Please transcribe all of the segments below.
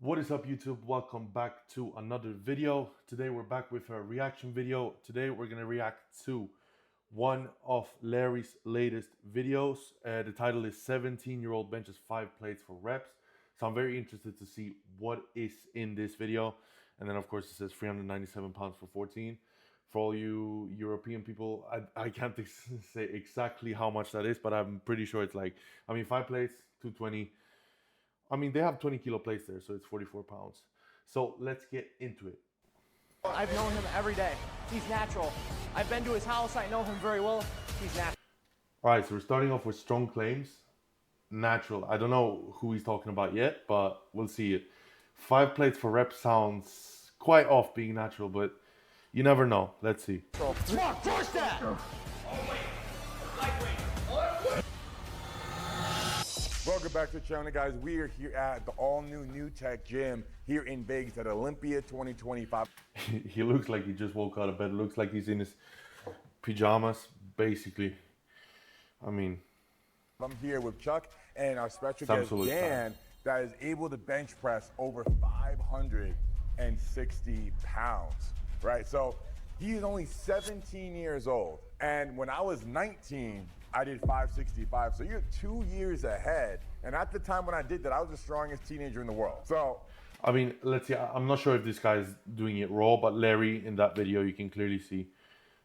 What is up, YouTube? Welcome back to another video. Today we're back with a reaction video. Today we're going to react to one of Larry's latest videos. The title is 17-year-old benches 5 plates for reps. So I'm very interested to see what is in this video. And then of course it says 397 pounds for 14. For all you European people, I can't say exactly how much that is, but I'm pretty sure it's like, 5 plates, 220. They have 20 kilo plates there, so it's 44 pounds. So let's get into it. I've known him every day. He's natural. I've been to his house. I know him very well. He's natural. All right, so we're starting off with strong claims. Natural. I don't know who he's talking about yet, but we'll see it. 5 plates for reps sounds quite off being natural, but you never know. Let's see. Push that! Welcome back to the channel, guys. We are here at the all-new New Tech Gym here in Vegas at Olympia 2025. He looks like he just woke out of bed. Looks like he's in his pajamas, basically. I'm here with Chuck and our special guest, Dan, that is able to bench press over 560 pounds, right? So he's only 17 years old. And when I was 19, I did 565, so you're 2 years ahead. And at the time when I did that, I was the strongest teenager in the world. So, let's see. I'm not sure if this guy's doing it raw, but Larry in that video, you can clearly see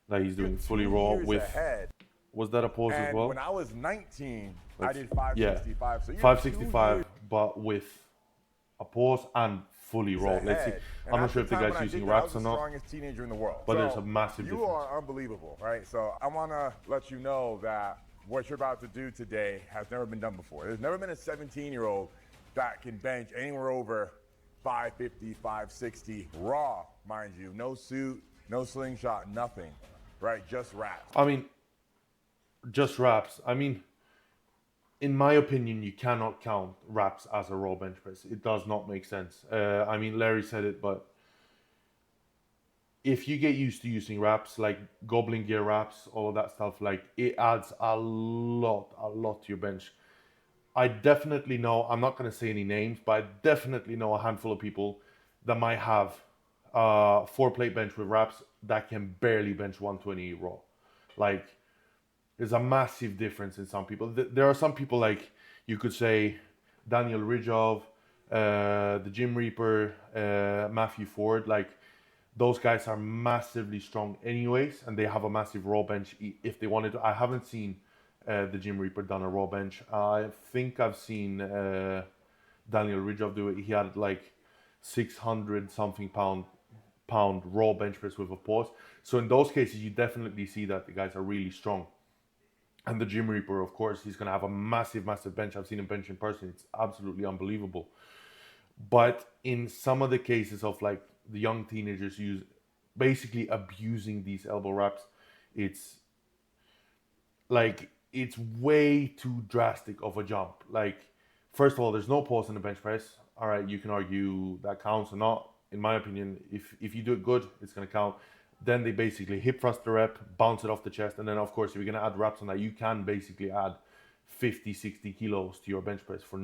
that he's doing fully raw with. Ahead. Was that a pause as well? When I was 19, I did 565. So you're 565, but with a pause and fully raw. Let's see. I'm not sure if the guy's using wraps or not. I was the strongest teenager in the world. But there's a massive difference. You are unbelievable, right? So I want to let you know that what you're about to do today has never been done before. There's never been a 17-year-old that can bench anywhere over 550, 560 raw, mind you. No suit, no slingshot, nothing, right? Just wraps. Just wraps. In my opinion, you cannot count wraps as a raw bench press. It does not make sense. Larry said it, but if you get used to using wraps, like goblin gear wraps, all of that stuff, like it adds a lot to your bench. I definitely know, I'm not going to say any names, but I definitely know a handful of people that might have 4-plate bench with wraps that can barely bench 120 raw. Like, there's a massive difference in some people. There are some people, like you could say Daniel Ridgeov, the Gym Reaper, Matthew Ford. Like, those guys are massively strong anyways, and they have a massive raw bench if they wanted to. I haven't seen the Gym Reaper done a raw bench. I think I've seen Daniel Ridgeov do it. He had like 600 something pound raw bench press with a pause. So in those cases, you definitely see that the guys are really strong. And the Gym Reaper, of course, he's going to have a massive bench. I've seen him bench in person. It's absolutely unbelievable. But in some of the cases of like the young teenagers basically abusing these elbow wraps, it's way too drastic of a jump. Like, first of all, there's no pause in the bench press. All right, you can argue that counts or not. In my opinion, if you do it good, it's going to count. Then they basically hip thrust the rep, bounce it off the chest, and then of course if you're going to add wraps on that, you can basically add 50-60 kilos to your bench press for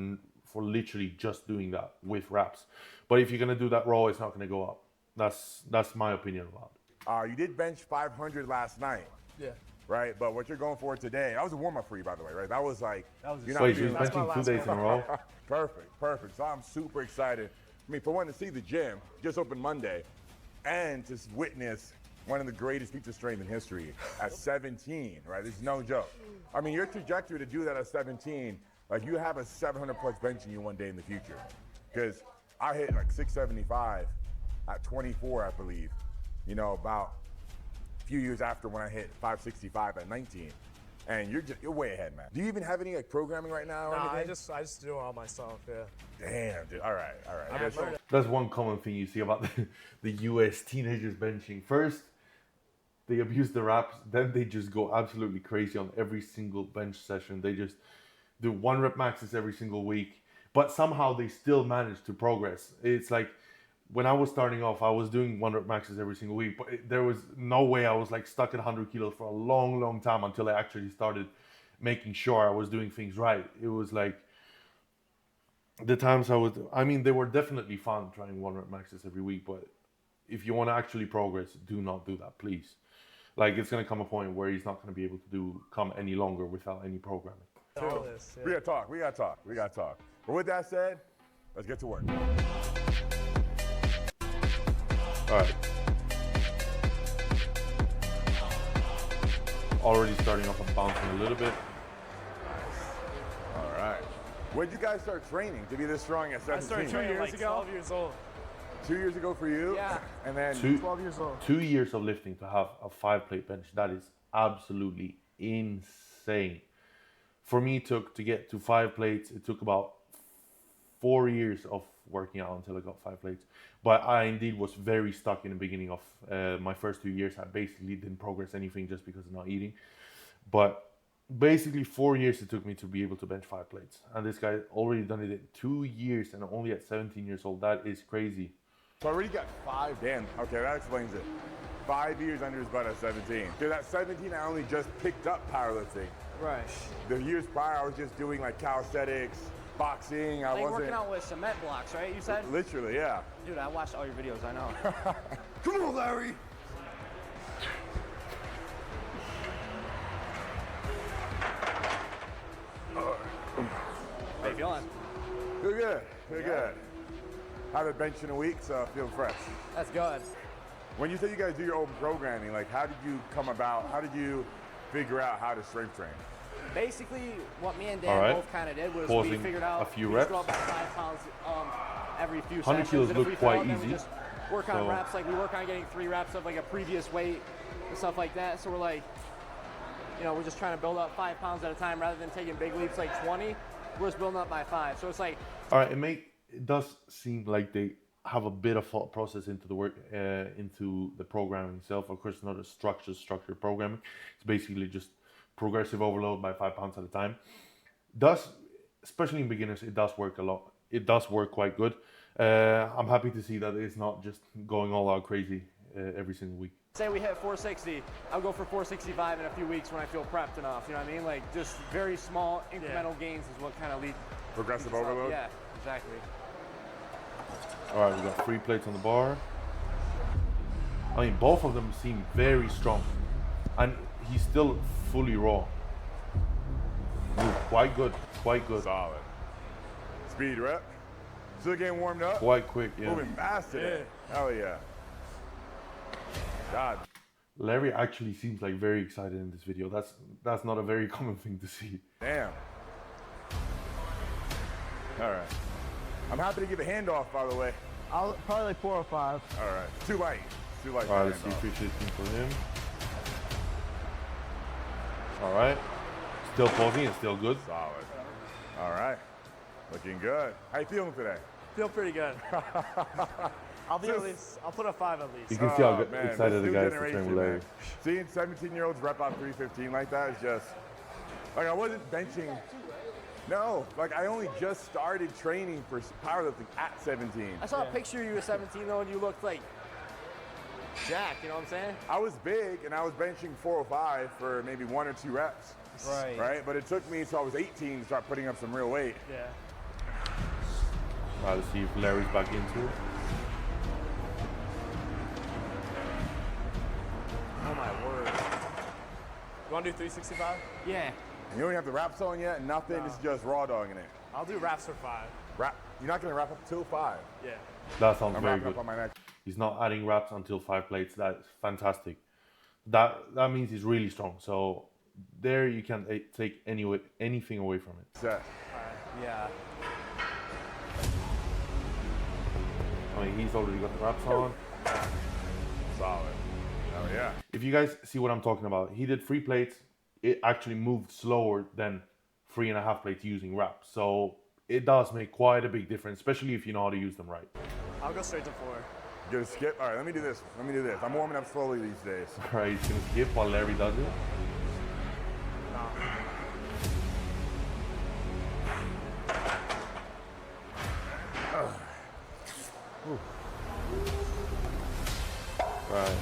literally just doing that with wraps. But if you're going to do that raw, it's not going to go up. That's my opinion about it. You did bench 500 last night. Yeah. Right, but what you're going for today, that was a warm-up for you, by the way, right? That was so you was benching 2 days in a row? Perfect. So I'm super excited. For one, to see the gym, just opened Monday, and to witness one of the greatest feats of strength in history at 17, right? It's no joke. Your trajectory to do that at 17, like you have a 700 plus bench in you one day in the future. Because I hit like 675 at 24, I believe, about a few years after when I hit 565 at 19. And you're way ahead, man. Do you even have any like programming right now or anything? I just do it all myself, yeah. Damn, dude. All right. That's one common thing you see about the US teenagers benching. First, they abuse the wraps, then they just go absolutely crazy on every single bench session. They just do 1 rep maxes every single week, but somehow they still manage to progress. It's like when I was starting off, I was doing 1 rep maxes every single week, but there was no way I was like stuck at 100 kilos for a long time until I actually started making sure I was doing things right. It was like The times I mean, they were definitely fun trying 1 rep maxes every week, but if you want to actually progress, do not do that, please. Like, it's going to come a point where he's not going to be able to come any longer without any programming. All this, yeah. We gotta talk. We gotta talk. We gotta talk. But with that said, let's get to work. All right. Already starting off and bouncing a little bit. All right. When did you guys start training to be this strong at 17? I started training like 12 years old. 2 years ago for you? Yeah. And then 12 years old. 2 years of lifting to have a 5-plate bench. That is absolutely insane. For me, to get to 5 plates, it took about 4 years of working out until I got 5 plates. But I indeed was very stuck in the beginning of my first 2 years. I basically didn't progress anything just because of not eating. But basically 4 years it took me to be able to bench 5 plates. And this guy already done it in 2 years and only at 17 years old. That is crazy. so I already got 5. Damn. Okay, that explains it. 5 years under his butt at 17. Because at 17, I only just picked up powerlifting. Right. The years prior, I was just doing like calisthenics, boxing. I Like wasn't. working out with cement blocks, right? You said? Literally, yeah. Dude, I watched all your videos, I know. Come on, Larry. How you feeling? Feel good. Feel good. Haven't benched in a week, so I feel fresh. That's good. When you say you guys do your own programming, like how did you come about? How did you figure out how to strength train? Basically, what me and Dan All right. both kind of did was Pausing we figured out a few we just reps. go up by 5 pounds every few 100 sessions. kilos And if look we quite fail, then easy. we just work on So- reps. Like we work on getting 3 reps of like a previous weight and stuff like that. So we're like, you know, we're just trying to build up 5 pounds at a time rather than taking big leaps like 20. We're just building up by 5. So it's like, All right, it does seem like they have a bit of thought process into the work, into the programming itself. Of course, not a structured programming. It's basically just progressive overload by 5 pounds at a time. Does, especially in beginners, it does work a lot. It does work quite good. I'm happy to see that it's not just going all out crazy every single week. say we hit 460, I'll go for 465 in a few weeks when I feel prepped enough. You know what I mean? Like just very small incremental gains is what kind of leads. Progressive leads us up. overload? Yeah, exactly. All right, we got 3 plates on the bar. I mean, both of them seem very strong, and he's still fully raw. Ooh, quite good, quite good, Solid. Speed rep. Still getting warmed up. quite quick. Yeah. Moving fast today. Hell yeah. God. Larry actually seems like very excited in this video. That's not a very common thing to see. Damn. All right. I'm happy to give a handoff, by the way. I'll probably like 4 or 5. All right. Too light. Too light. All right, for let's see handoff. 315 for him. All right, still pausing and still good. Solid. All right. Looking good. How you feeling today? Feel pretty good. I'll be at least, I'll put a 5 at least. You can see how Oh, man, excited this the new guys to train with generation, Larry. man. Seeing 17-year-olds rep out 315 like that is just, like I wasn't benching. No, like I only just started training for powerlifting at 17. I saw a picture of you at 17 though, and you looked like Jack. You know what I'm saying? I was big and I was benching 405 for maybe 1 or 2 reps. Right. Right? But it took me until I was 18 to start putting up some real weight. Yeah. All right, let's see if Larry's back into it. Oh my word. You want to do 365? Yeah. And you don't even have the wraps on yet, nothing, it's just raw dogging it. I'll do wraps for 5. You're not gonna wrap up till 5. Yeah. That sounds I'm very wrapping good. up on my next. He's not adding wraps until 5 plates. That's fantastic. That means he's really strong. So there you can take anything away from it. set. Yeah. I mean, he's already got the wraps on. Solid. Oh yeah. If you guys see what I'm talking about, he did 3 plates. It actually moved slower than 3.5 plates using wraps. So it does make quite a big difference, especially if you know how to use them right. I'll go straight to 4. Get a skip. All right, let me do this. I'm warming up slowly these days. All right, he's gonna skip while Larry does it. Right.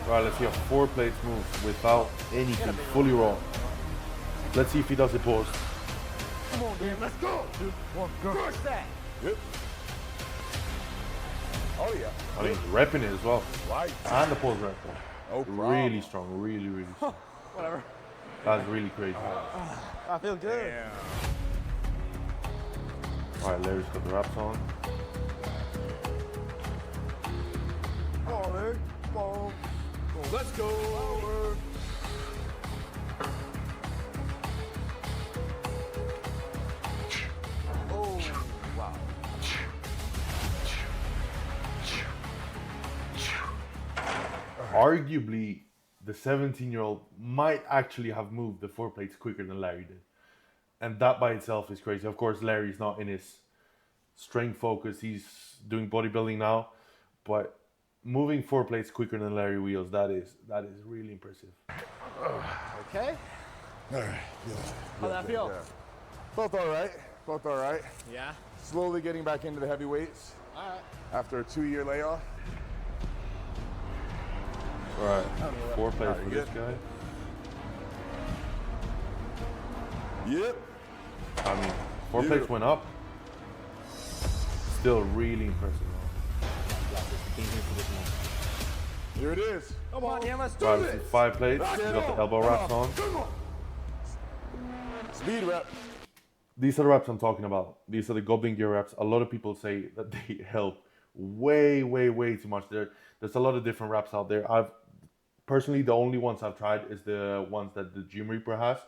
Right, let's see how 4 plates move without anything, fully raw. Let's see if he does the post. Come on, man. Let's go. 2, 1, go. Crush that. Yep. Oh, yeah. I mean, repping it as well. Right. And the post rep. No problem. Really strong, really strong. Whatever. That's really crazy. I feel good. Damn. All right, Larry's got the wraps on. Forward. Forward. Let's go. Forward. Oh, wow. Arguably, the 17-year-old might actually have moved the 4 plates quicker than Larry did. And that by itself is crazy. Of course, Larry's not in his strength focus. He's doing bodybuilding now. But moving 4 plates quicker than Larry Wheels, that is really impressive. Okay. All right. How'd that feel? Yeah. Felt all right. Felt all right. Yeah. Slowly getting back into the heavyweights All right. after a 2-year layoff. All right, 4 plates Alright, for you this good? guy. Yep. I mean, 4 plates Beautiful. went up. Still really impressive. Here it is. Come on, yeah, let's do Right, this. this is 5 plates. He's got the elbow wraps on. Speed rep. These are the reps I'm talking about. These are the goblin gear reps. A lot of people say that they help way too much. There's a lot of different reps out there. Personally, the only ones I've tried is the ones that the Gym Reaper has.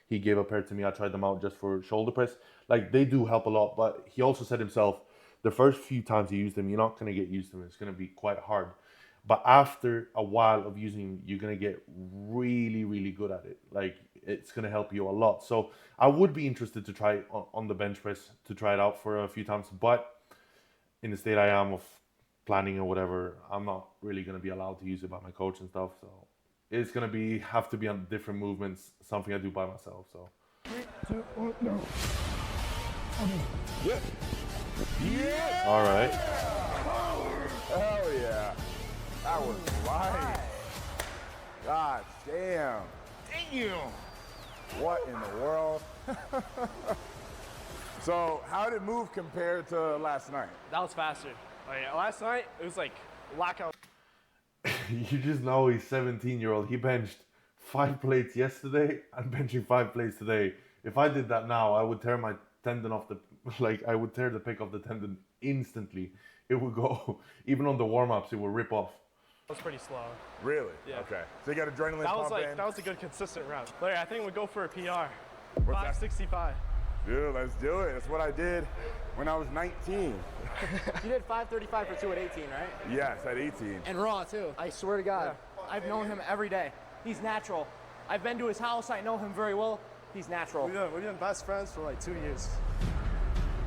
He gave a pair to me. I tried them out just for shoulder press. Like, they do help a lot, but he also said himself, the first few times you use them, you're not going to get used to them. It's going to be quite hard. But after a while of using them, you're going to get really good at it. Like, it's going to help you a lot. So I would be interested to try on the bench press, to try it out for a few times. But in the state I am of planning or whatever, I'm not really going to be allowed to use it by my coach and stuff. So it's going to have to be on different movements, something I do by myself. So 3, 2, 1, no. Yep. Yeah. all right. Hell yeah. That was light. God damn. Damn. What in the world? So how did move compare to last night? That was faster. Like, last night, it was like lockout. You just know he's 17-year-old. He benched 5 plates yesterday and benching 5 plates today. If I did that now, I would tear my tendon off I would tear the pick off the tendon instantly. It would go, even on the warm-ups, it would rip off. That was pretty slow. Really? Yeah. Okay. So you got adrenaline That was pumping. that was a good consistent round. Larry, I think we'll go for a PR. What's that? 565. Dude, let's do it. That's what I did when I was 19. You did 535 for 2 at 18, right? Yes, at 18. And raw too. I swear to God, I've known him every day. He's natural. I've been to his house. I know him very well. He's natural. We've been best friends for like 2 years.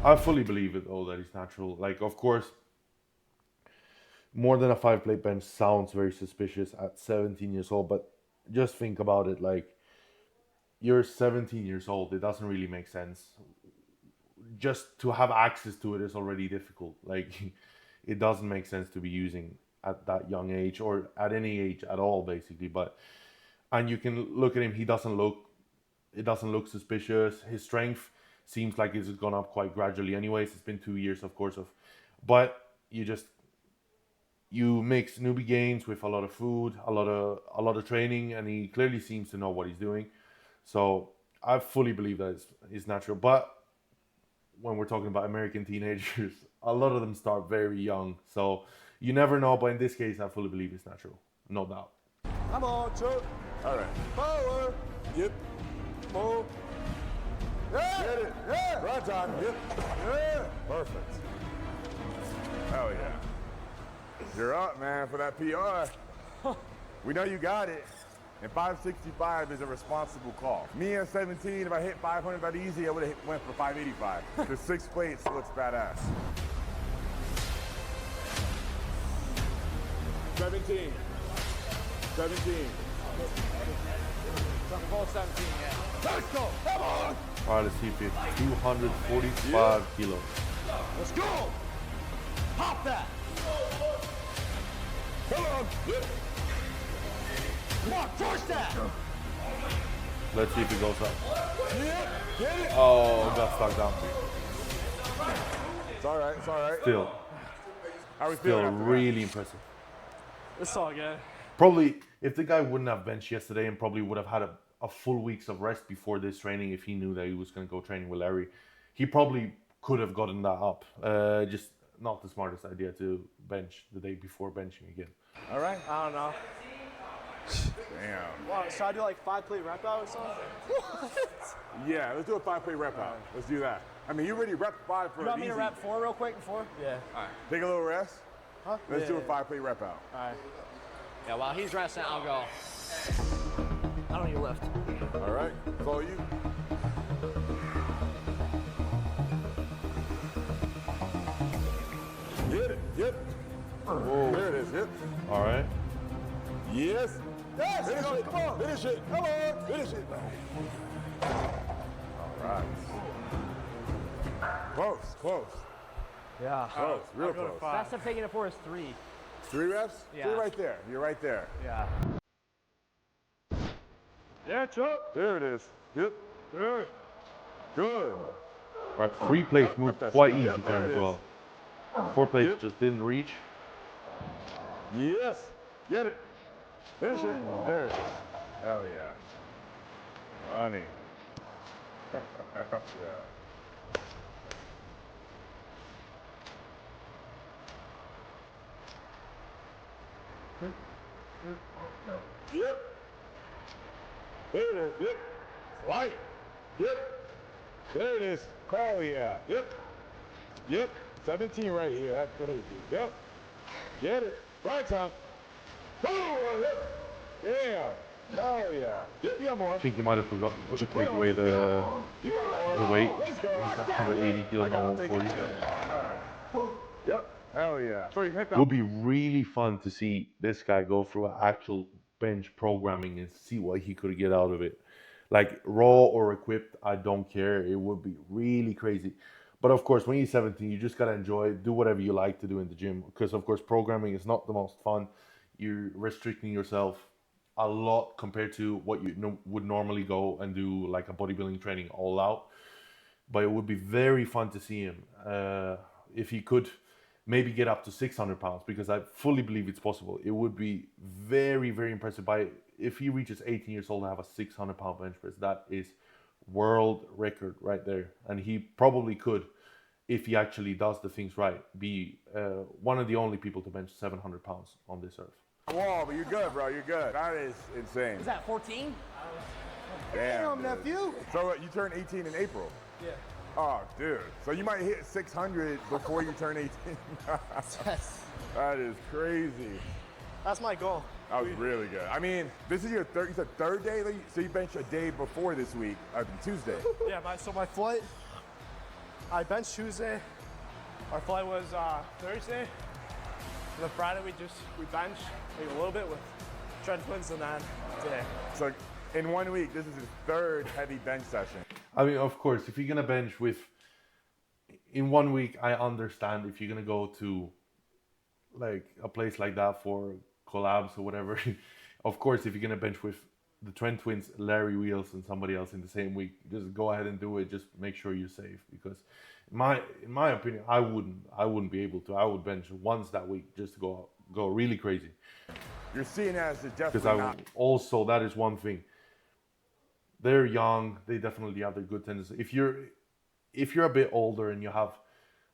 I fully believe it, though, that he's natural. Like, of course, more than a 5-plate bench sounds very suspicious at 17 years old, but just think about it. Like, you're 17 years old. It doesn't really make sense. Just to have access to it is already difficult. Like, it doesn't make sense to be using at that young age or at any age at all, basically. And you can look at him. It doesn't look suspicious. His strength seems like it's gone up quite gradually anyways. It's been 2 years, of course, but you mix newbie gains with a lot of food, a lot of training, and he clearly seems to know what he's doing. So I fully believe that it's natural. But when we're talking about American teenagers, a lot of them start very young. So you never know, but in this case, I fully believe it's natural. No doubt. Come on, Chuck. All right. Power. Yep. Move. Yeah. Get it. Yeah. Right time. Yep. Yeah. Perfect. Hell yeah. You're up, man, for that PR. We know you got it. And 565 is a responsible call. Me at 17, if I hit 500 that easy, I would have went for 585. The 6 plates looks badass. 17. 17. Full 17, yeah. Let's go. Come on. All right, let's see if it's 245 kilos. Let's go. Pop that. Come on. Yep. Come on, push that. Let's see if it goes up. Yeah, get it. Oh, got stuck down. It's all right. It's all right. Still How we feeling after that? really impressive. It's all good. Probably, if the guy wouldn't have benched yesterday and probably would have had a full weeks of rest before this training, if he knew that he was going to go training with Larry, he probably could have gotten that up. Just not the smartest idea to bench the day before benching again. All right. I don't know. Damn. Wow, should I do like 5-plate rep out or something? Yeah, let's do a 5-plate rep out. Let's do that. I mean, you already rep 5 for You want me to easy. rep 4 real quick before? Yeah. All right. Take a little rest. Huh? Let's do a Yeah. 5-plate rep out. All right. Yeah, while he's resting, I'll go. I don't need to lift. All right. Follow you. Get it. Yep. Whoa. There it is. Yep. All right. Yes. Yes. Finish it. Come on. Finish it. Come on. Finish it. All right. Close. Close. Yeah. Close. Real I'll go to close. 5. Best I'm taking it for is 3. 3 reps? Yeah. You're right there. You're right there. Yeah. Yeah, Chuck. There it is. Yep. There. Good. Right, 3 plates moved That's quite good. easy Yep, there there as it well. 4 plates Yep. just didn't reach. Yes. Get it. Finish it. There it is. Hell yeah. Funny. Yeah. Yep. There it is. Yep. Light. Yep. There it is. Oh yeah. Yep. Yep. 17 right here. That's crazy. Yep. Get it. Right time. Oh, yep. Yeah. Oh yeah. Yep. You got more. I think he might have forgotten to take away the weight. Let's go. 180 kilos on 140. Yep. Hell yeah. So you hit It that. would be really fun to see this guy go through actual bench programming and see what he could get out of it. Like raw or equipped, I don't care. It would be really crazy. But of course, when you're 17, you just gotta enjoy it. Do whatever you like to do in the gym. Because of course, programming is not the most fun. You're restricting yourself a lot compared to what you would normally go and do like a bodybuilding training all out. But it would be very fun to see him if he could maybe get up to 600 pounds, because I fully believe it's possible. It would be very, very impressive if he reaches 18 years old to have a 600 pound bench press. That is world record right there. And he probably could, if he actually does the things right, be one of the only people to bench 700 pounds on this earth. Whoa, but you're good, bro. You're good. That is insane. Is that 14? Damn, dude. nephew. So you turn 18 in April? Yeah. Oh, dude. So you might hit 600 before you turn 18. That is crazy. That's my goal. That was really good. I mean, this is your third day, so you bench a day before this week, Tuesday. Yeah, so my flight, I benched Tuesday. Our flight was Thursday. And then Friday we benched maybe a little bit with Trent Twins, and then today. So in 1 week, this is his third heavy bench session. I mean, of course, if you're gonna bench in 1 week, I understand if you're gonna go to like a place like that for collabs or whatever. Of course, if you're gonna bench with the Trent Twins, Larry Wheels, and somebody else in the same week, just go ahead and do it. Just make sure you're safe, because in my opinion, I wouldn't be able to. I would bench once that week just to go really crazy. You're seeing as a Because definitely not. also, that is one thing. They're young. They definitely have their good tendencies. If you're a bit older and you have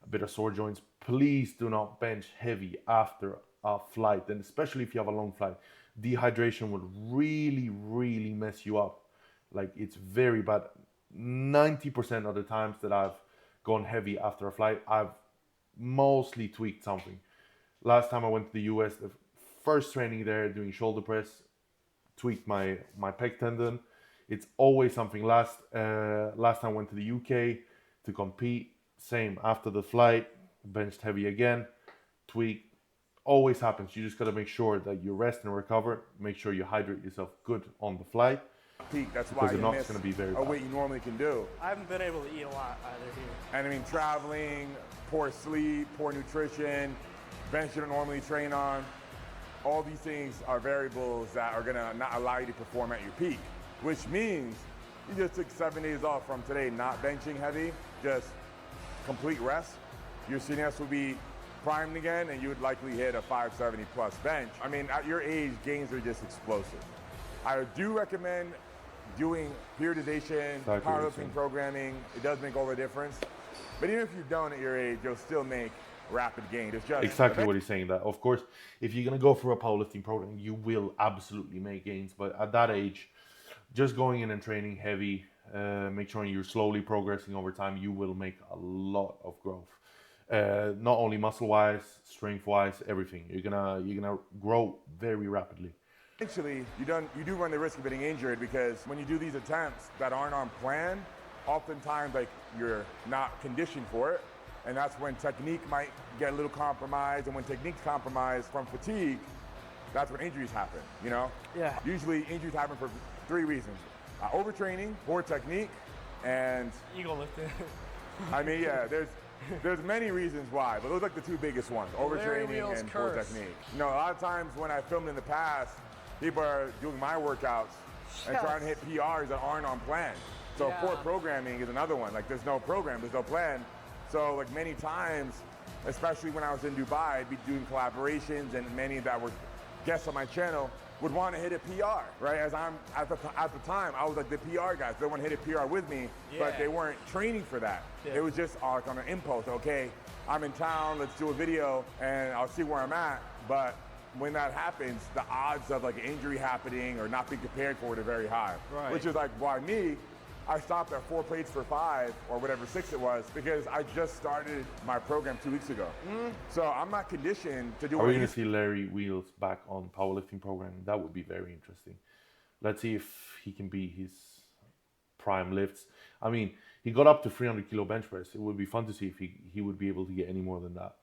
a bit of sore joints, please do not bench heavy after a flight, and especially if you have a long flight. Dehydration would really, really mess you up. Like, it's very bad. 90% of the times that I've gone heavy after a flight, I've mostly tweaked something. Last time I went to the US, the first training there doing shoulder press, tweaked my pec tendon. It's always something. Last time I went to the UK to compete, same. After the flight, benched heavy again, tweaked. Always happens. You just got to make sure that you rest and recover. Make sure you hydrate yourself good on the flight. Peak. That's Because why the you knock's miss gonna be very a bad. weight you normally can do. I haven't been able to eat a lot either here. And I mean, traveling, poor sleep, poor nutrition, bench you don't normally train on. All these things are variables that are gonna not allow you to perform at your peak, which means you just took 7 days off from today, not benching heavy, just complete rest, your CNS will be primed again and you would likely hit a 570 plus bench. I mean, at your age, gains are just explosive. I do recommend doing periodization, powerlifting programming. It does make all the difference. But even if you don't at your age, you'll still make rapid gains. It's just exactly what he's saying. That of course, if you're gonna go for a powerlifting program, you will absolutely make gains. But at that age, just going in and training heavy, make sure you're slowly progressing over time, you will make a lot of growth. Not only muscle wise, strength wise, everything. You're gonna grow very rapidly. Eventually, you do run the risk of getting injured because when you do these attempts that aren't on plan, oftentimes like you're not conditioned for it, and that's when technique might get a little compromised. And when technique's compromised from fatigue, that's when injuries happen. You know? Yeah. Usually, injuries happen for 3 reasons: overtraining, poor technique, and Ego lifting. I mean, yeah, there's many reasons why, but those are like the 2 biggest ones: overtraining and poor technique. You know, a lot of times when I filmed in the past, people are doing my workouts and trying to hit PRs that aren't on plan. So poor programming is another one. Like there's no program, there's no plan. So like many times, especially when I was in Dubai, I'd be doing collaborations, and many that were guests on my channel would want to hit a PR, right? As I'm at the time, I was like the PR guy. So they want to hit a PR with me, but they weren't training for that. Yeah. It was just like on an impulse. Okay, I'm in town, let's do a video, and I'll see where I'm at. But when that happens, the odds of like an injury happening or not being prepared for it are very high. Right. Which is like why I stopped at 4 plates for 5 or whatever 6 it was, because I just started my program 2 weeks ago. So I'm not conditioned to do. Are we going to see Larry Wheels back on powerlifting programming? That would be very interesting. Let's see if he can beat his prime lifts. I mean, he got up to 300 kilo bench press. It would be fun to see if he would be able to get any more than that.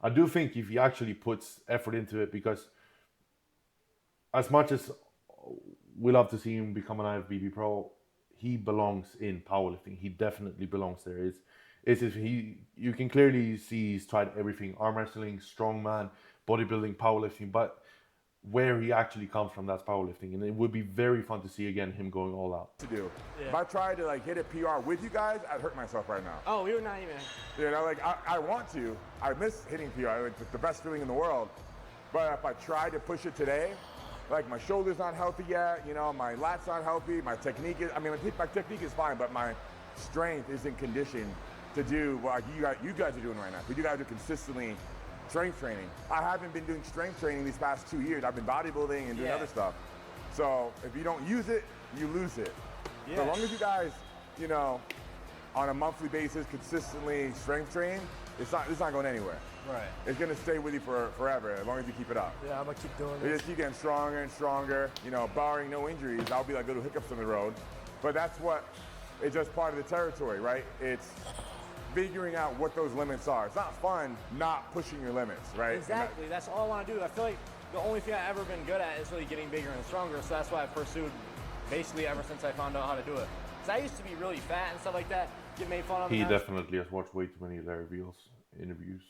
I do think if he actually puts effort into it, because as much as we love to see him become an IFBB pro, he belongs in powerlifting. He definitely belongs there. You can clearly see he's tried everything: arm wrestling, strongman, bodybuilding, powerlifting. But where he actually comes from, that's powerlifting, and it would be very fun to see again him going all out. To do. If I tried to like hit a PR with you guys, I'd hurt myself right now. Oh, you're not even. You know, like I want to. I miss hitting PR. Like it's the best feeling in the world. But if I tried to push it today, like my shoulder's not healthy yet, you know, my lat's not healthy, my technique is, my technique is fine, but my strength isn't conditioned to do what you guys are doing right now. You guys are consistently strength training. I haven't been doing strength training these past 2 years. I've been bodybuilding and doing other stuff. So if you don't use it, you lose it. So as long as you guys, you know, on a monthly basis, consistently strength train, it's not going anywhere. Right. It's gonna stay with you forever as long as you keep it up. Yeah, I'm gonna keep doing You this. just keep getting stronger and stronger. You know, barring no injuries, that'll be like little hiccups on the road. But that's what, it's just part of the territory, right? It's figuring out what those limits are. It's not fun not pushing your limits, right? Exactly. That's all I want to do. I feel like the only thing I've ever been good at is really getting bigger and stronger. So that's why I pursued basically ever since I found out how to do it. Because I used to be really fat and stuff like that, get made fun of. He definitely has watched way too many Larry Wheels interviews.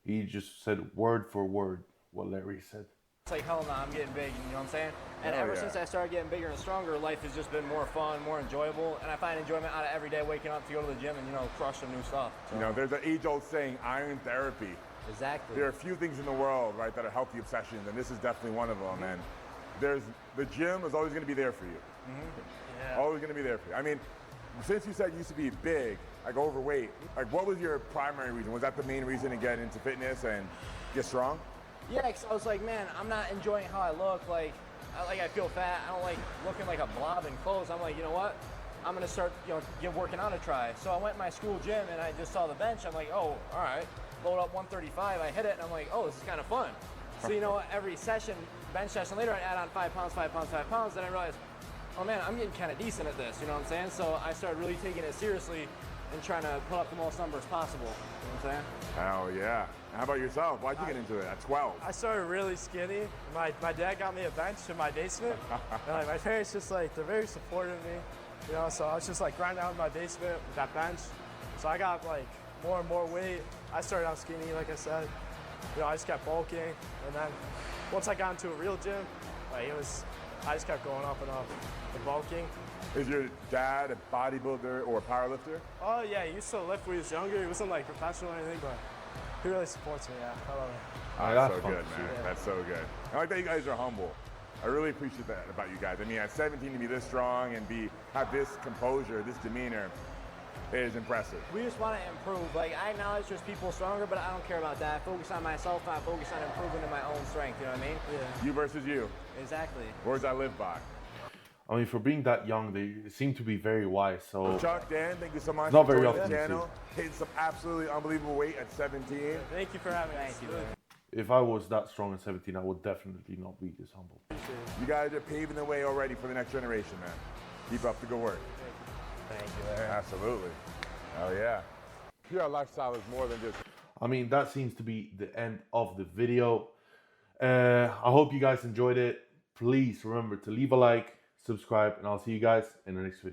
He just said word for word what Larry said. It's like, hell no, I'm getting big, you know what I'm saying? And ever since I started getting bigger and stronger, life has just been more fun, more enjoyable, and I find enjoyment out of every day waking up to go to the gym and, you know, crush some new stuff. So. You know, there's an age-old saying, iron therapy. Exactly. There are a few things in the world, right, that are healthy obsessions, and this is definitely one of them. And the gym is always going to be there for you. Always going to be there for you. I mean, since you said you used to be big, like overweight, like what was your primary reason? Was that the main reason to get into fitness and get strong? Yeah, because I was like, man, I'm not enjoying how I look. Like I feel fat. I don't like looking like a blob in clothes. I'm like, you know what? I'm gonna start, you know, give working out a try. So I went to my school gym and I just saw the bench. I'm like, oh, all right. Load up 135. I hit it and I'm like, oh, this is kind of fun. So you know, every session, bench session later, I add on 5 pounds, 5 pounds, 5 pounds. Then I realized, oh man, I'm getting kind of decent at this. You know what I'm saying? So I started really taking it seriously and trying to put up the most numbers possible. You know what I'm saying? Hell yeah. How about yourself? Why'd you get into it at 12? I started really skinny. My dad got me a bench in my basement. And like my parents just like, they're very supportive of me. You know, so I was just like grinding out in my basement with that bench. So I got like more and more weight. I started out skinny, like I said. You know, I just kept bulking. And then once I got into a real gym, like I just kept going up and up and bulking. Is your dad a bodybuilder or a powerlifter? Oh yeah, he used to lift when he was younger. He wasn't like professional or anything, but he really supports me. Yeah, I love it. Oh, that's so fun good, to see. man. That's so good. I like that you guys are humble. I really appreciate that about you guys. I mean, at 17 to be this strong and have this composure, this demeanor is impressive. We just want to improve. Like, I acknowledge there's people stronger, but I don't care about that. I focus on myself, I focus on improving in my own strength, you know what I mean? Yeah. You versus you. Exactly. Words I live by. I mean, for being that young, they seem to be very wise. So Chuck, Dan, thank you so much Not for very joining the often you channel. Hitting some absolutely unbelievable weight at 17. Thank you for having us. Thank you, man. if I was that strong at 17, I would definitely not be this humble. You guys are paving the way already for the next generation, man. Keep up the good work. Thank you, Larry. Absolutely. Oh, yeah. Your lifestyle is more than just... I mean, that seems to be the end of the video. I hope you guys enjoyed it. Please remember to leave a like, subscribe, and I'll see you guys in the next video.